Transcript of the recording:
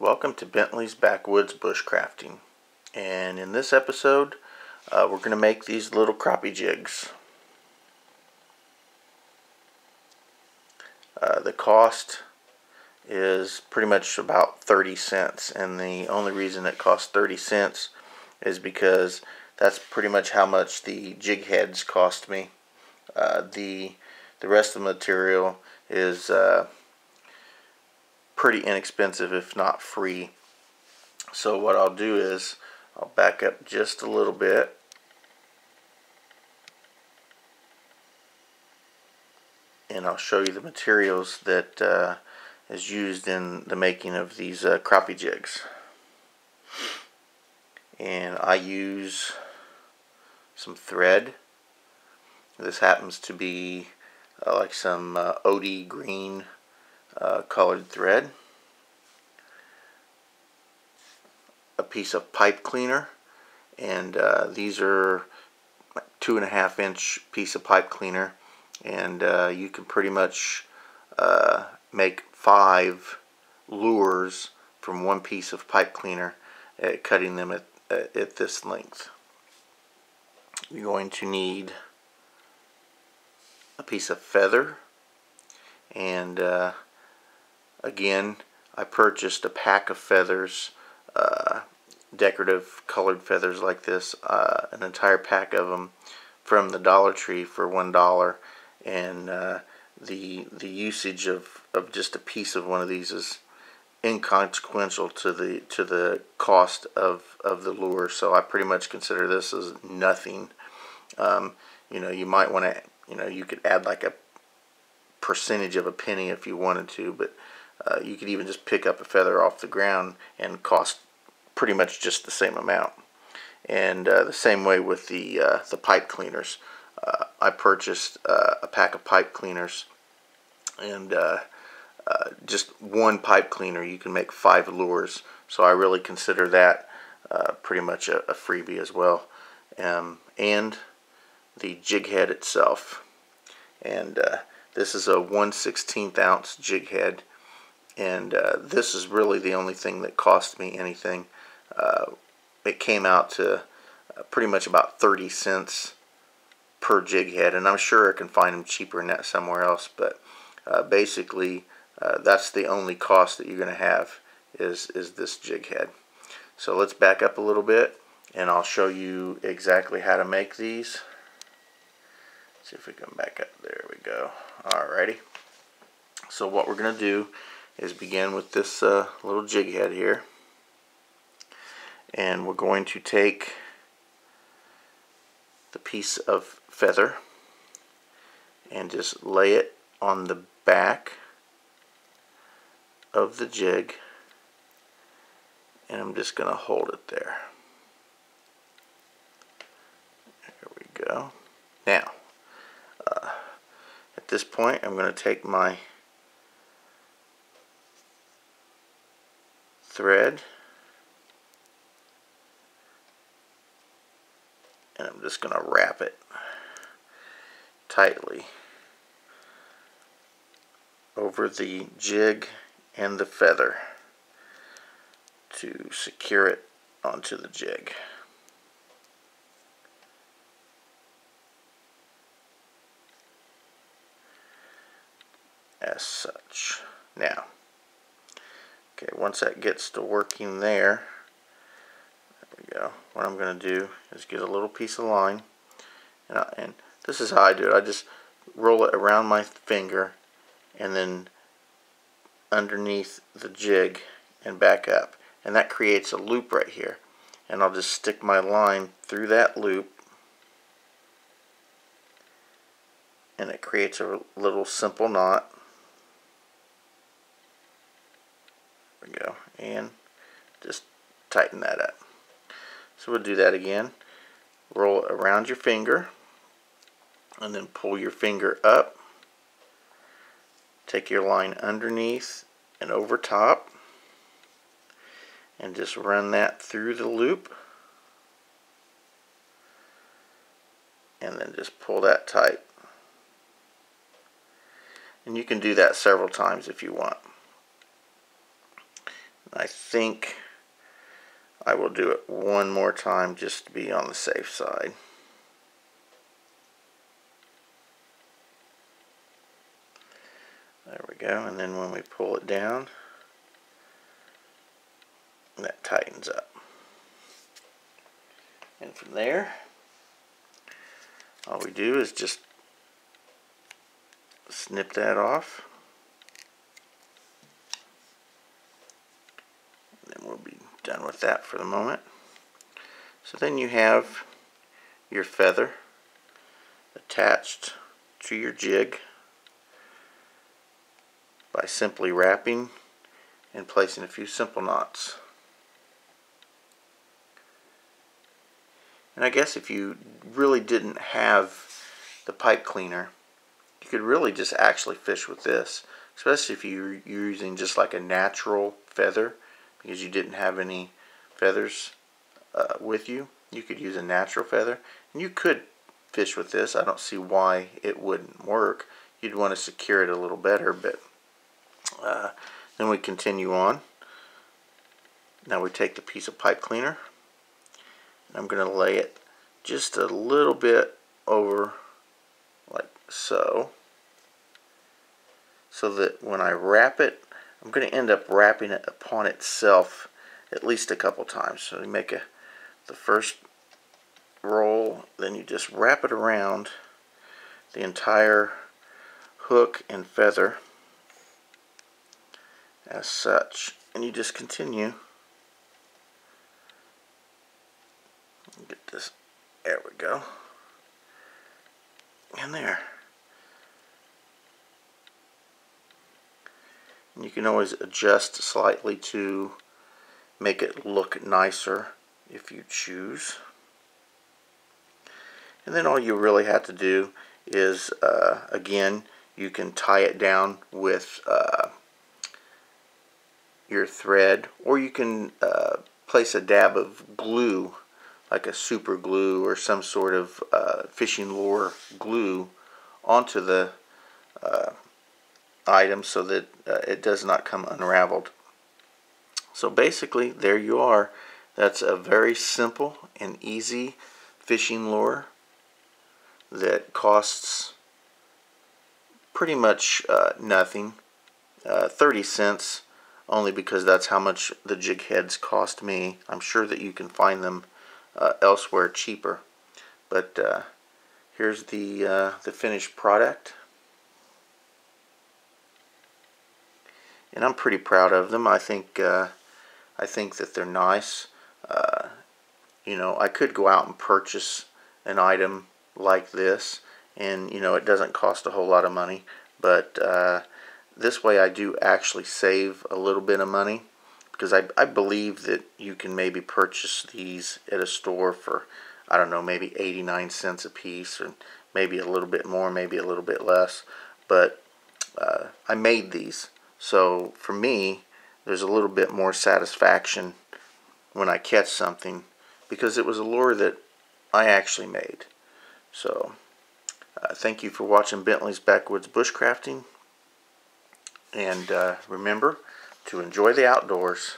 Welcome to Bentley's Backwoods Bushcrafting, and in this episode we're going to make these little crappie jigs. The cost is pretty much about 30 cents, and the only reason it costs 30 cents is because that's pretty much how much the jig heads cost me. The rest of the material is pretty inexpensive, if not free. So what I'll do is I'll back up just a little bit, and I'll show you the materials that is used in the making of these crappie jigs. And I use some thread. This happens to be like some OD green colored thread, a piece of pipe cleaner, and these are 2.5 inch piece of pipe cleaner, and you can pretty much make 5 lures from one piece of pipe cleaner, cutting them at this length. You're going to need a piece of feather, and again, I purchased a pack of feathers, decorative colored feathers like this, an entire pack of them from the Dollar Tree for $1, and the usage of just a piece of one of these is inconsequential to the cost of the lure. So I pretty much consider this as nothing. You know, you might want to, you could add like a percentage of a penny if you wanted to, but you could even just pick up a feather off the ground and cost pretty much just the same amount. And the same way with the pipe cleaners. I purchased a pack of pipe cleaners, and just one pipe cleaner you can make 5 lures. So I really consider that pretty much a freebie as well. And the jig head itself, and this is a 1/16 ounce jig head, and this is really the only thing that cost me anything. It came out to pretty much about 30 cents per jig head, and I'm sure I can find them cheaper than that somewhere else, but basically that's the only cost that you're going to have is this jig head. So let's back up a little bit, and I'll show you exactly how to make these. See if we can back up. There we go. Alrighty. So what we're going to do is begin with this little jig head here, and we're going to take the piece of feather and just lay it on the back of the jig, and I'm just going to hold it there. There we go. Now at this point I'm going to take my thread, and I'm just going to wrap it tightly over the jig and the feather to secure it onto the jig. As such. Now, okay, once that gets to working there we go. What I'm going to do is get a little piece of line, and this is how I do it. I just roll it around my finger and then underneath the jig and back up, and that creates a loop right here, and I'll just stick my line through that loop, and it creates a little simple knot. There we go, and just tighten that up. So we'll do that again. Roll it around your finger, and then pull your finger up. Take your line underneath and over top, and just run that through the loop, and then just pull that tight. And you can do that several times if you want. I think I will do it one more time just to be on the safe side. There we go, and then when we pull it down, that tightens up. And from there, all we do is just snip that off. And then we'll be done with that for the moment. So then you have your feather attached to your jig by simply wrapping and placing a few simple knots. And I guess if you really didn't have the pipe cleaner, you could really just actually fish with this, especially if you're using just like a natural feather, because you didn't have any feathers with you. You could use a natural feather, and you could fish with this. I don't see why it wouldn't work. You'd want to secure it a little better, but then we continue on. Now we take the piece of pipe cleaner, and I'm going to lay it just a little bit over like so, so that when I wrap it, I'm going to end up wrapping it upon itself at least a couple times. So you make the first roll, then you just wrap it around the entire hook and feather as such, and you just continue. Get this, there we go, and there. And you can always adjust slightly to make it look nicer if you choose. And then all you really have to do is, again, you can tie it down with your thread, or you can place a dab of glue, like a super glue or some sort of fishing lure glue, onto the item so that it does not come unraveled. So basically, there you are. That's a very simple and easy fishing lure that costs pretty much nothing, 30 cents, only because that's how much the jig heads cost me. I'm sure that you can find them elsewhere cheaper, but here's the finished product, and I'm pretty proud of them. I think that they're nice. You know, I could go out and purchase an item like this, and you know, it doesn't cost a whole lot of money, but this way I do actually save a little bit of money, because I believe that you can maybe purchase these at a store for, I don't know, maybe 89 cents a piece, or maybe a little bit more, maybe a little bit less, but I made these, so for me there's a little bit more satisfaction when I catch something, because it was a lure that I actually made. So thank you for watching Bentley's Backwoods Bushcrafting, and remember to enjoy the outdoors.